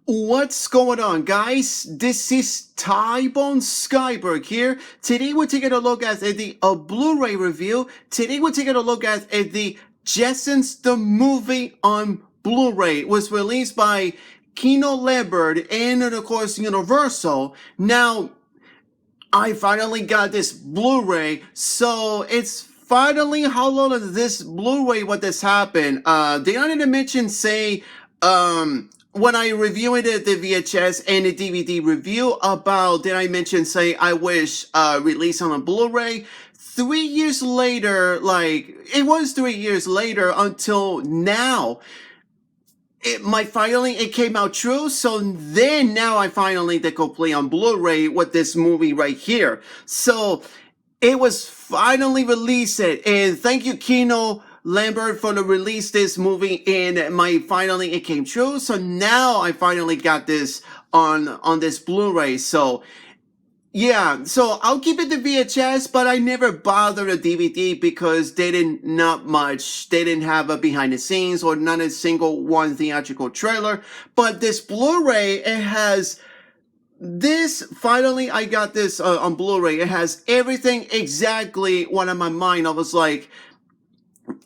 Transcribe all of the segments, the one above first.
What's going on, guys? This is Tybone Skyberg here. Today we're taking a look at the Blu-ray review. Today we're taking a look at the Jetsons the movie on Blu-ray. It was released by Kino Lorber and of course Universal. Now, I finally got this Blu-ray, so it's finally how long is this Blu-ray what this happened. They I didn't mention when I reviewed it, the VHS and the DVD review about, did I mention say I wish release on a Blu-ray? 3 years later, like it was 3 years later until now. It came out true, so then now I finally did go play on Blu-ray with this movie right here. So it was finally released, and thank you Kino Lambert for the release this movie, and finally it came true. So now I finally got this on this Blu-ray. So yeah, so I'll keep it the VHS, but I never bothered a DVD because they didn't have a behind the scenes or not a single one theatrical trailer. But this Blu-ray, it has this, finally I got this on Blu-ray. It has everything exactly what on my mind. I was like,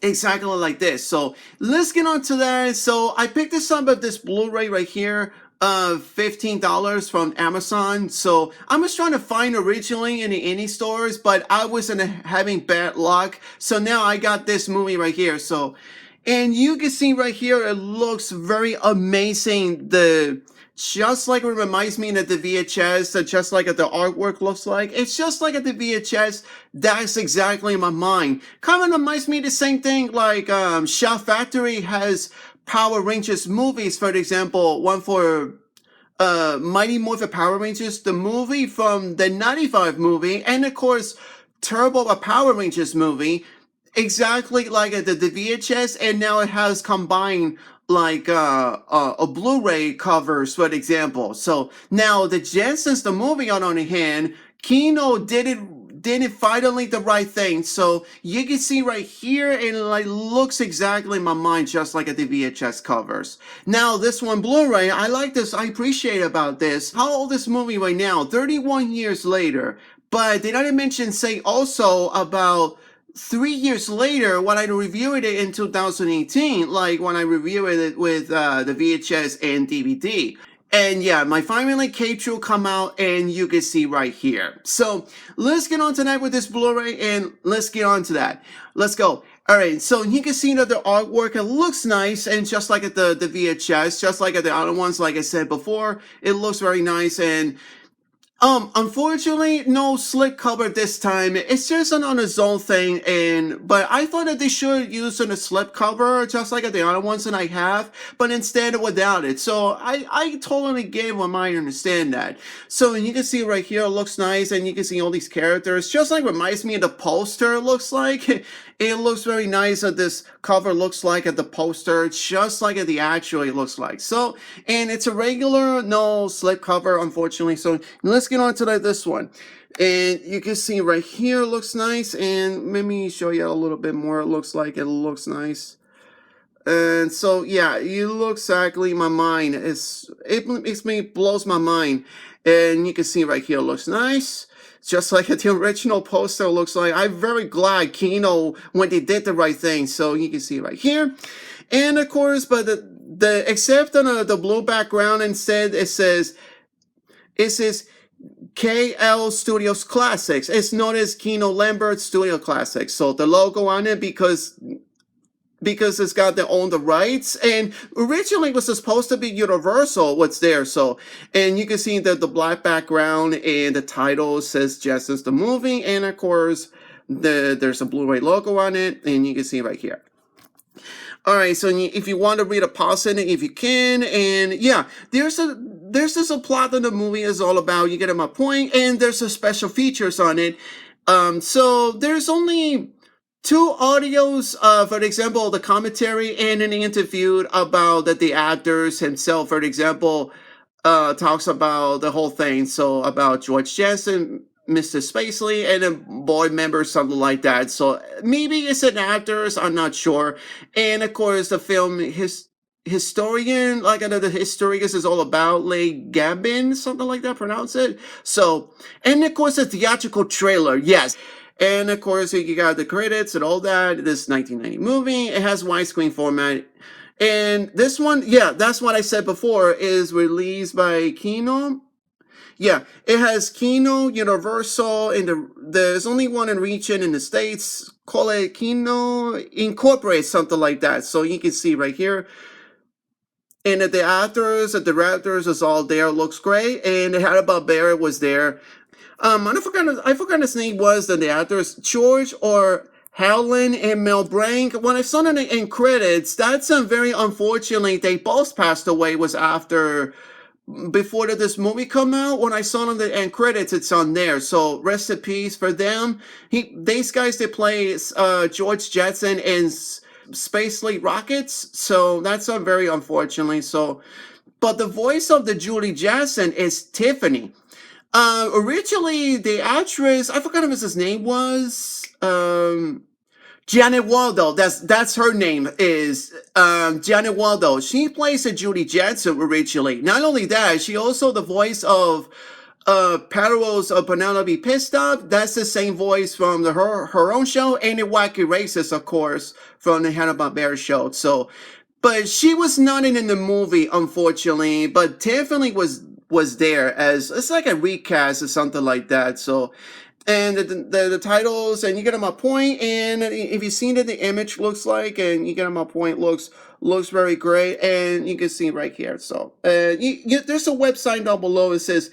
exactly like this. So let's get on to that. So I picked this up at this Blu-ray right here. $15 from Amazon. So I was trying to find originally in the indie stores, but I wasn't having bad luck. So now I got this movie right here. So, and you can see right here, it looks very amazing. Just like it reminds me of the VHS, just like the artwork looks like. It's just like at the VHS. That's exactly in my mind. Kind of reminds me of the same thing like Shout Factory has Power Rangers movies, for example, one for Mighty Morphin Power Rangers, the movie from the 95 movie, and of course, Turbo a Power Rangers movie, exactly like the VHS, and now it has combined like a Blu-ray covers, for example. So now the Jetsons, the movie on the other hand, Kino did it finally the right thing. So you can see right here, and it like looks exactly in my mind just like at the VHS covers. Now this one Blu-ray, I like this, I appreciate about this. How old is this movie right now? 31 years later. But did I mention say also about 3 years later when I reviewed it in 2018, like when I reviewed it with the VHS and DVD. And yeah, my finally K2 come out, and you can see right here. So let's get on tonight with this Blu-ray, and let's get on to that. Let's go. All right, so you can see that the artwork, it looks nice, and just like at the VHS, just like at the other ones, like I said before, it looks very nice. And unfortunately, no slip cover this time. It's just on its own thing, but I thought that they should use a slip cover, just like the other ones that I have, but instead without it. So I totally gave them, I understand that. So you can see right here, it looks nice, and you can see all these characters, just like reminds me of the poster, it looks like. It looks very nice that this cover looks like at the poster, just like at the actual it looks like. So, and it's a regular, no slip cover, unfortunately. So let's get on to this one. And you can see right here, looks nice. And let me show you a little bit more. It looks nice. And so, yeah, it looks exactly my mind. It blows my mind. And you can see right here, it looks nice. Just like the original poster looks like. I'm very glad Kino when they did the right thing. So you can see right here. And of course, but except on the blue background, instead it says KL Studios Classics. It's known as Kino Lambert Studio Classics. So the logo on it because it's got their own the rights, and originally it was supposed to be Universal what's there. So, and you can see that the black background and the title says Jetsons the movie, and of course there's a Blu-ray logo on it, and you can see right here. All right, so if you want to read a pause in it, if you can, and yeah, there's just a plot that the movie is all about. You get my point, and there's a special features on it. So there's only two audios, for example, the commentary and an interview about the actors himself, for example, talks about the whole thing. So about George Jetson, Mr. Spacely, and a board member, something like that. So maybe it's an actors, I'm not sure. And of course, the film historian, like another historicus is all about, like Gabin, something like that, pronounce it. So, and of course, a theatrical trailer, yes. And of course, you got the credits and all that. This 1990 movie, it has widescreen format. And this one, yeah, that's what I said before, is released by Kino. Yeah, it has Kino, Universal, and there's only one in region in the States. Call it Kino Incorporate, something like that. So you can see right here. And the actors, the directors is all there, looks great. And the Hanna-Barbera was there. I forgot his name was the actors, George or Helen and Mel Brank. When I saw them in credits, that's very unfortunately, they both passed away, was after before this movie come out. When I saw them in the end credits, it's on there. So rest in peace for them. These guys, they play George Jetson and Space Fleet Rockets. So that's very unfortunately. So, but the voice of the Julie Jetson is Tiffany. Originally the actress, I forgot what his name was. Janet Waldo, that's her name, is Janet Waldo. She plays a Judy Jetson originally. Not only that, she also the voice of Parallels of Penelope Pitstop. That's the same voice from her own show, and the Wacky Races, of course, from the Hanna-Barbera show. So, but she was not in the movie, unfortunately. But Tiffany was there as it's like a recast or something like that. So. And the titles, and you get my point. And if you've seen it, the image looks like, and you get my point, looks very great. And you can see right here. So there's a website down below. It says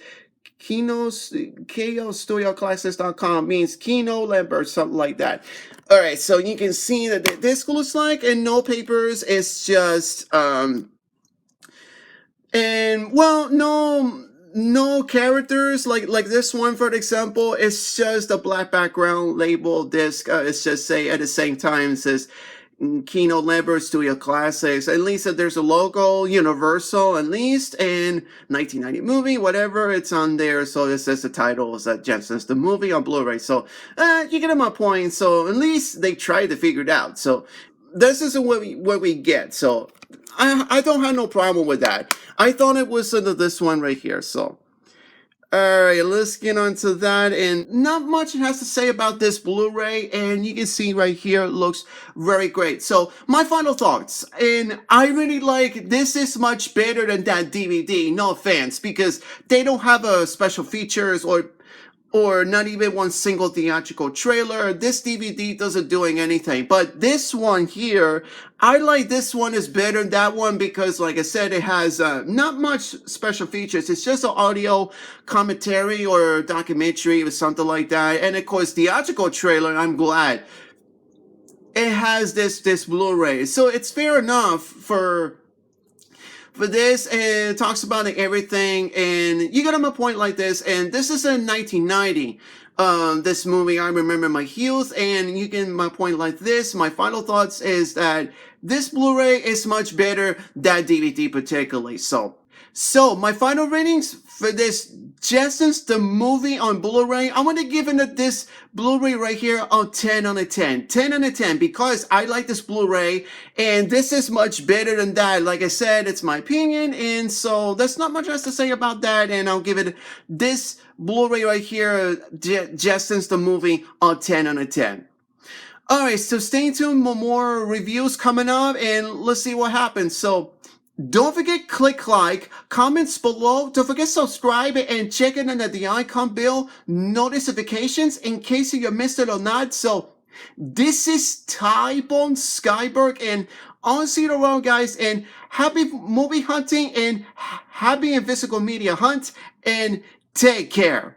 KOStudioclassics.com, means Kino Lorber, something like that. All right, so you can see that this looks like, and no papers. It's just and well, no characters like this one, for example. It's just a black background label disc. It's just say at the same time it says Kino Lorber Studio Classics. At least there's a logo, Universal, at least, and 1990 movie, whatever, it's on there. So it says the title is Jetsons the movie on Blu-ray. So you get my point. So at least they tried to figure it out. So this is what we get. So I don't have no problem with that. I thought it was this one right here. So, alright, let's get on to that. And not much it has to say about this Blu-ray. And you can see right here, it looks very great. So, my final thoughts. And I really like, this is much better than that DVD. No offense, because they don't have a special features or not even one single theatrical trailer. This DVD doesn't doing anything. But this one here, I like this one is better than that one because, like I said, it has not much special features. It's just an audio commentary or documentary or something like that. And of course, theatrical trailer, I'm glad it has this Blu-ray. So it's fair enough for this, and it talks about everything, and you got my point like this. And this is in 1990. This movie, I remember my youth, and you get my point like this. My final thoughts is that this Blu-ray is much better than DVD particularly. So my final ratings for this Jetsons the movie on Blu-ray, I'm going to give it this Blu-ray right here a 10 on a 10. 10 on a 10 because I like this Blu-ray and this is much better than that. Like I said, it's my opinion, and so there's not much else to say about that, and I'll give it this Blu-ray right here, Jetsons the movie, a 10 on a 10. Alright, so stay tuned for more reviews coming up, and let's see what happens. So don't forget click like, comments below, don't forget subscribe, and check in on the icon bell notifications in case you missed it or not. So this is Ty-Bone Skyberg, and I'll see you around, guys, and happy movie hunting and happy and physical media hunt, and take care.